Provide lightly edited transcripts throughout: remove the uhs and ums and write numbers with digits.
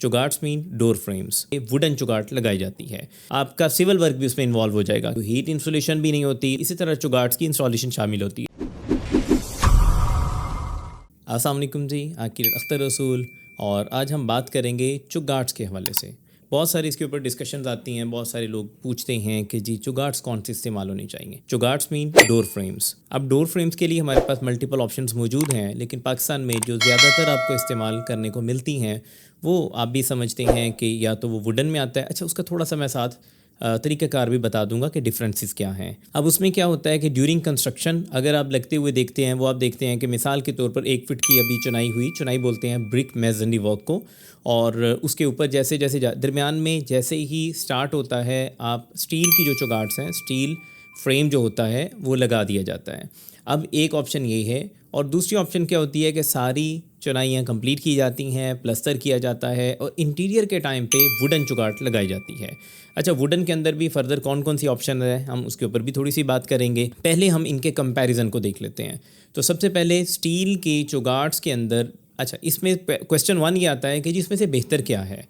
चुगाट्स mean door frames, wooden चुगाट लगाई जाती है। आपका सिविल वर्क भी उसमें इन्वॉल्व हो जाएगा, तो हीट इंसुलेशन भी नहीं होती, इसी तरह चुगाट्स की इंस्टॉलेशन शामिल होती है। अस्सलाम वालेकुम जी, आकिर अख्तर रसूल, और आज हम बात करेंगे चुगाट्स के हवाले से। बहुत सारी इसके ऊपर डिस्कशंस आती हैं, बहुत सारे लोग पूछते हैं कि जी चुगाट्स कौन से इस्तेमाल होने चाहिए। चुगाट्स मीन डोर फ्रेम्स। अब डोर फ्रेम्स के लिए हमारे पास मल्टीपल ऑप्शंस मौजूद हैं, लेकिन पाकिस्तान में जो ज़्यादातर आपको इस्तेमाल करने को मिलती हैं वो आप भी समझते हैं कि या तो वो वुडन में आता है। अच्छा, उसका थोड़ा सा मैं साथ तरीक़ाकार भी बता दूंगा कि डिफरेंसेस क्या हैं। अब उसमें क्या होता है कि ड्यूरिंग कंस्ट्रक्शन अगर आप लगते हुए देखते हैं, वो आप देखते हैं कि मिसाल के तौर पर 1 फीट की अभी चुनाई हुई, चुनाई बोलते हैं ब्रिक मेसनरी वर्क को, और उसके ऊपर जैसे जैसे दरमियान में जैसे ही स्टार्ट होता है, आप स्टील की जो चुगाट्स हैं, स्टील फ्रेम जो होता है वो लगा दिया जाता है। अब एक ऑप्शन ये है, और दूसरी ऑप्शन क्या होती है कि सारी चुनाइयाँ कंप्लीट की जाती हैं, प्लस्तर किया जाता है, और इंटीरियर के टाइम पे वुडन चुगाट लगाई जाती है। अच्छा, वुडन के अंदर भी फर्दर कौन कौन सी ऑप्शन है, हम उसके ऊपर भी थोड़ी सी बात करेंगे। पहले हम इनके कंपैरिजन को देख लेते हैं। तो सबसे पहले स्टील के चुगाट्स के अंदर, अच्छा इसमें क्वेश्चन 1 ये आता है कि जी इसमें से बेहतर क्या है।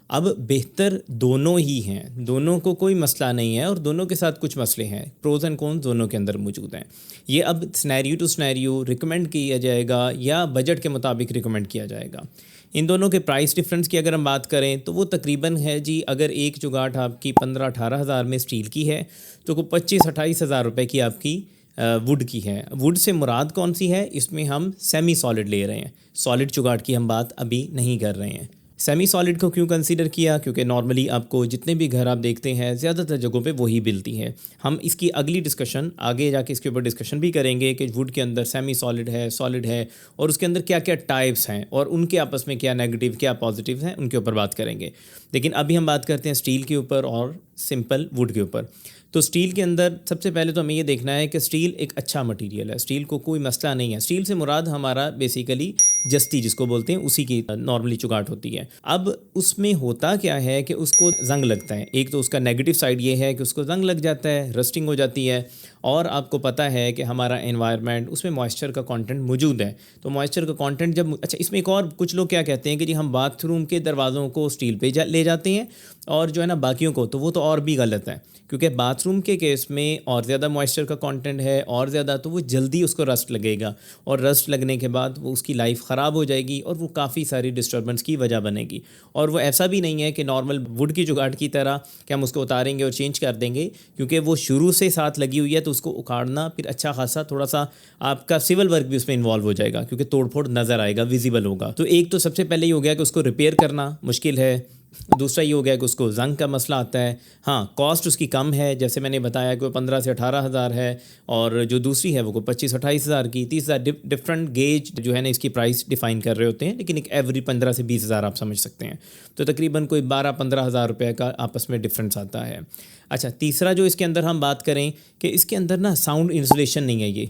अब बेहतर दोनों ही हैं, दोनों को कोई मसला नहीं है, और दोनों के साथ कुछ मसले हैं, प्रोज एंड कॉन्स दोनों के अंदर मौजूद हैं। ये अब स्नैरियो टू स्नैरियो रिकमेंड किया जाएगा या बजट के मुताबिक रिकमेंड किया जाएगा। इन दोनों के प्राइस डिफरेंस की अगर हम बात करें तो वो तकरीबन है जी, अगर एक चुगाट आपकी 15-18 हज़ार में स्टील की है तो वो 25-28 हज़ार रुपये की आपकी वुड की है। वुड से मुराद कौन सी है, इसमें हम सेमी सॉलिड ले रहे हैं, सॉलिड चुगाट की हम बात अभी नहीं कर रहे हैं। सेमी सॉलिड को क्यों कंसीडर किया, क्योंकि नॉर्मली आपको जितने भी घर आप देखते हैं ज़्यादातर जगहों पे वही मिलती है। हम इसकी अगली डिस्कशन आगे जाके इसके ऊपर डिस्कशन भी करेंगे कि वुड के अंदर सेमी सॉलिड है और उसके अंदर क्या क्या टाइप्स हैं और उनके आपस में क्या नेगेटिव क्या पॉजिटिव हैं, उनके ऊपर बात करेंगे। लेकिन अभी हम बात करते हैं स्टील के ऊपर और सिंपल वुड के ऊपर। तो स्टील के अंदर सबसे पहले तो हमें ये देखना है कि स्टील एक अच्छा मटेरियल है, स्टील को कोई मसला नहीं है। स्टील से मुराद हमारा बेसिकली जस्ती जिसको बोलते हैं, उसी की नॉर्मली चुगाट होती है। अब उसमें होता क्या है कि उसको जंग लगता है। एक तो उसका नेगेटिव साइड ये है कि उसको जंग लग जाता है, रस्टिंग हो जाती है, और आपको पता है कि हमारा एनवायरनमेंट उसमें मॉइस्चर का कंटेंट मौजूद है। तो मॉइस्चर का कंटेंट जब, अच्छा इसमें एक और कुछ लोग क्या कहते हैं कि जी हम बाथरूम के दरवाज़ों को स्टील पे ले जाते हैं और जो है ना बाकियों को, तो वो तो और भी गलत है, क्योंकि बाथरूम के केस में और ज़्यादा मॉइस्चर का कंटेंट है और ज़्यादा, तो वो जल्दी उसको रस्ट लगेगा, और रस्ट लगने के बाद वो उसकी लाइफ ख़राब हो जाएगी और वो काफ़ी सारी डिस्टर्बेंस की वजह बनेगी। और वो ऐसा भी नहीं है कि नॉर्मल वुड की जुगाड़ की तरह कि हम उसको उतारेंगे और चेंज कर देंगे, क्योंकि वो शुरू से साथ लगी हुई है, तो उसको उखाड़ना फिर अच्छा खासा थोड़ा सा आपका सिविल वर्क भी उसमें इन्वॉल्व हो जाएगा, क्योंकि तोड़ फोड़ नज़र आएगा, विजिबल होगा। तो एक तो सबसे पहले ये हो गया कि उसको रिपेयर करना मुश्किल है। दूसरा ये हो गया कि उसको जंग का मसला आता है। हाँ, कॉस्ट उसकी कम है, जैसे मैंने बताया कि वो 15 से 18 हज़ार है, और जो दूसरी है वो 25-28 हज़ार की, 30 हज़ार डिफरेंट गेज जो है ना इसकी प्राइस डिफ़ाइन कर रहे होते हैं, लेकिन एक एवरी 15 से 20 हज़ार आप समझ सकते हैं। तो तकरीबन कोई 12-15 हज़ार रुपये का आपस में डिफरेंस आता है। अच्छा, तीसरा जो इसके अंदर हम बात करें कि इसके अंदर ना साउंड इंसुलेशन नहीं है ये,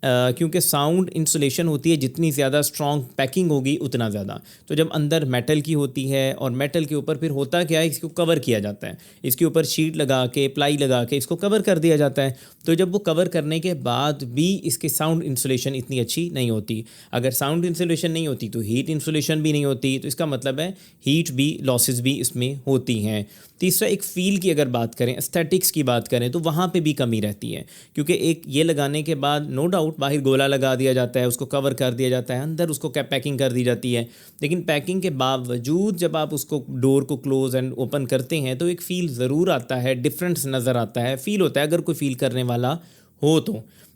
क्योंकि साउंड इंसुलेशन होती है, जितनी ज़्यादा स्ट्रॉन्ग पैकिंग होगी उतना ज़्यादा। तो जब अंदर मेटल की होती है, और मेटल के ऊपर फिर होता क्या है, इसको कवर किया जाता है, इसके ऊपर शीट लगा के, प्लाई लगा के इसको कवर कर दिया जाता है। तो जब वो कवर करने के बाद भी इसके साउंड इंसुलेशन इतनी अच्छी नहीं होती। अगर साउंड इंसुलेशन नहीं होती तो हीट इंसुलेशन भी नहीं होती, तो इसका मतलब है हीट भी, लॉसेस भी इसमें होती हैं। तीसरा, एक फ़ील की अगर बात करें, एस्थेटिक्स की बात करें, तो वहाँ पे भी कमी रहती है, क्योंकि एक ये लगाने के बाद नो डाउट बाहर गोला लगा दिया जाता है, उसको कवर कर दिया जाता है, अंदर उसको क्या पैकिंग कर दी जाती है, लेकिन पैकिंग के बावजूद जब आप उसको डोर को क्लोज़ एंड ओपन करते हैं तो एक फ़ील ज़रूर आता है, डिफरेंस नज़र आता है, फ़ील होता है। अगर कोई फ़ील करने वाला हो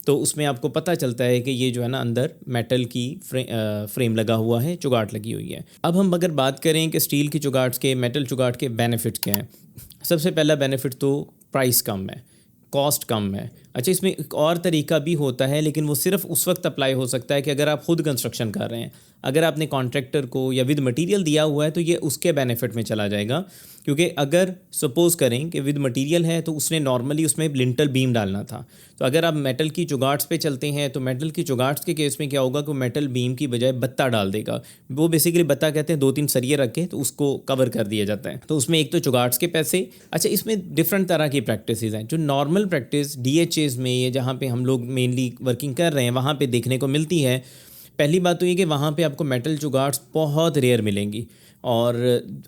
तो उसमें आपको पता चलता है कि ये जो है ना अंदर मेटल की फ्रेम लगा हुआ है, चुगाट लगी हुई है। अब हम अगर बात करें कि स्टील की चुगाट्स के, मेटल चुगाट के बेनिफिट्स क्या हैं, सबसे पहला बेनिफिट तो प्राइस कम है, कॉस्ट कम है। अच्छा, इसमें एक और तरीका भी होता है, लेकिन वो सिर्फ उस वक्त अप्लाई हो सकता है कि अगर आप खुद कंस्ट्रक्शन कर रहे हैं। अगर आपने कॉन्ट्रैक्टर को या विद मटेरियल दिया हुआ है तो ये उसके बेनिफिट में चला जाएगा, क्योंकि अगर सपोज़ करें कि विद मटेरियल है तो उसने नॉर्मली उसमें लिंटल बीम डालना था, तो अगर आप मेटल की चुगाट्स पे चलते हैं तो मेटल की चुगाट्स के केस में क्या होगा कि मेटल बीम की बजाय बत्ता डाल देगा। वो बेसिकली बत्ता कहते हैं, 2-3 सरिये रख के तो उसको कवर कर दिया जाता है। तो उसमें एक तो चुगाट्स के पैसे। अच्छा, इसमें डिफरेंट तरह की प्रैक्टिसेस हैं। जो नॉर्मल प्रैक्टिस DHAs में, या जहाँ पे हम लोग मेनली वर्किंग कर रहे हैं, वहाँ पे देखने को मिलती है। पहली बात तो ये कि वहाँ पे आपको मेटल चुगाट्स बहुत रेयर मिलेंगी, और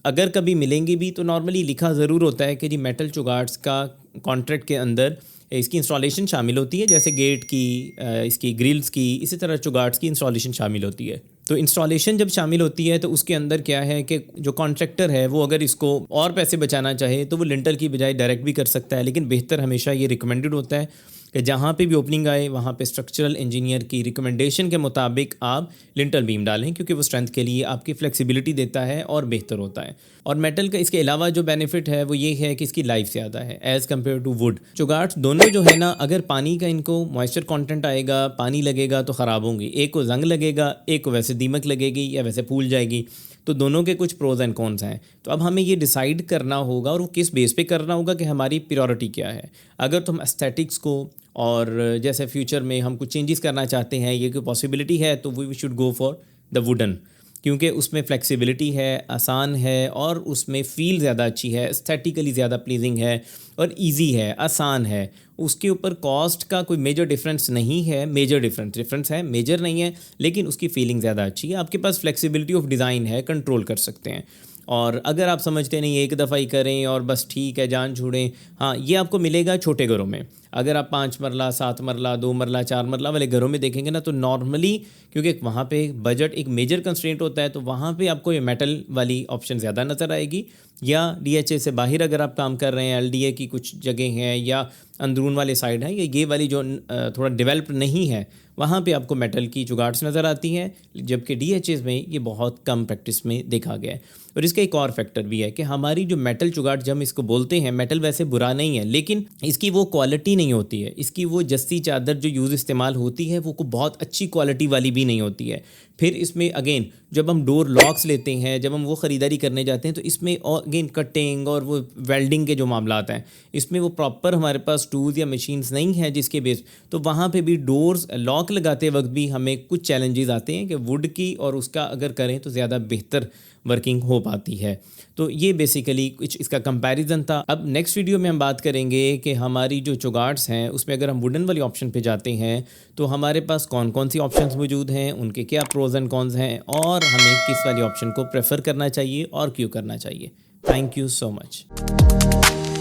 अगर कभी मिलेंगे भी तो नॉर्मली लिखा ज़रूर होता है कि जी मेटल चुगाट्स का कॉन्ट्रैक्ट के अंदर इसकी इंस्टॉलेशन शामिल होती है, जैसे गेट की, इसकी ग्रिल्स की, इसी तरह चुगाट्स की इंस्टॉलेशन शामिल होती है। तो इंस्टॉलेशन जब शामिल होती है तो उसके अंदर क्या है कि जो कॉन्ट्रैक्टर है वो अगर इसको और पैसे बचाना चाहे तो वो लिंटर की बजाय डायरेक्ट भी कर सकता है, लेकिन बेहतर हमेशा ये रिकमेंडेड होता है कि जहाँ पे भी ओपनिंग आए वहाँ पे स्ट्रक्चरल इंजीनियर की रिकमेंडेशन के मुताबिक आप लिंटर बीम डालें, क्योंकि वो स्ट्रेंथ के लिए आपकी फ्लेक्सिबिलिटी देता है और बेहतर होता है। और मेटल का इसके अलावा जो बेनिफिट है वो ये है कि इसकी लाइफ ज़्यादा है एज़ कम्पेयर टू वुड। चुगाट्स दोनों जो है ना, अगर पानी का इनको मॉइस्चर कंटेंट आएगा, पानी लगेगा तो ख़राब होंगी, एक को जंग लगेगा, एक को वैसे दीमक लगेगी या वैसे फूल जाएगी। तो दोनों के कुछ प्रोज एंड कॉन्स हैं। तो अब हमें ये डिसाइड करना होगा और वो किस बेस पे करना होगा कि हमारी प्रायोरिटी क्या है। अगर तो हम एस्थेटिक्स को और जैसे फ्यूचर में हम कुछ चेंजेस करना चाहते हैं, ये कोई पॉसिबिलिटी है, तो we should go for the wooden, क्योंकि उसमें फ्लेक्सिबिलिटी है, आसान है और उसमें फ़ील ज़्यादा अच्छी है, एस्थेटिकली ज़्यादा प्लीजिंग है और इजी है, आसान है। उसके ऊपर कॉस्ट का कोई मेजर डिफरेंस नहीं है, मेजर डिफरेंस है, मेजर नहीं है, लेकिन उसकी फीलिंग ज़्यादा अच्छी है। आपके पास फ्लेक्सिबिलिटी ऑफ डिज़ाइन है, कंट्रोल कर सकते हैं। और अगर आप समझते नहीं एक दफ़ा ही करें और बस ठीक है जान छोड़ें, हाँ ये आपको मिलेगा छोटे घरों में। अगर आप 5 मरला, 7 मरला, 2 मरला, 4 मरला वाले घरों में देखेंगे ना, तो नॉर्मली क्योंकि वहाँ पे बजट एक मेजर कंस्ट्रेंट होता है, तो वहाँ पे आपको ये मेटल वाली ऑप्शन ज़्यादा नज़र आएगी। या डीएचए से बाहर अगर आप काम कर रहे हैं, एलडीए की कुछ जगह हैं या अंदरून वाले साइड हैं, या ये वाली जो थोड़ा डेवलप नहीं है, वहाँ पे आपको मेटल की चुगाट्स नज़र आती हैं, जबकि डीएचएस में ये बहुत कम प्रैक्टिस में देखा गया है। और इसका एक और फैक्टर भी है कि हमारी जो मेटल चुगाट, जब हम इसको बोलते हैं, मेटल वैसे बुरा नहीं है, लेकिन इसकी वो क्वालिटी नहीं होती है। इसकी वो जस्ती चादर जो यूज़ इस्तेमाल होती है वो को बहुत अच्छी क्वालिटी वाली भी नहीं होती है। फिर इसमें अगेन जब हम डोर लॉक्स लेते हैं, जब हम वो ख़रीदारी करने जाते हैं, तो इसमें अगेन कटिंग और वो वेल्डिंग के जो मामलात हैं, इसमें वो प्रॉपर हमारे पास टूल्स या मशीन्स नहीं हैं जिसके बेस, तो वहाँ पे भी डोर्स लॉक लगाते वक्त भी हमें कुछ चैलेंजेस आते हैं कि वुड की और उसका अगर करें तो ज़्यादा बेहतर वर्किंग हो पाती है। तो ये बेसिकली कुछ इसका कंपैरिजन था। अब नेक्स्ट वीडियो में हम बात करेंगे कि हमारी जो चुगाट्स हैं उसमें अगर हम वुडन वाली ऑप्शन पे जाते हैं तो हमारे पास कौन कौन सी ऑप्शंस मौजूद हैं, उनके क्या प्रोज एंड कॉन्स हैं, और हमें किस वाली ऑप्शन को प्रेफर करना चाहिए और क्यों करना चाहिए। Thank you so much.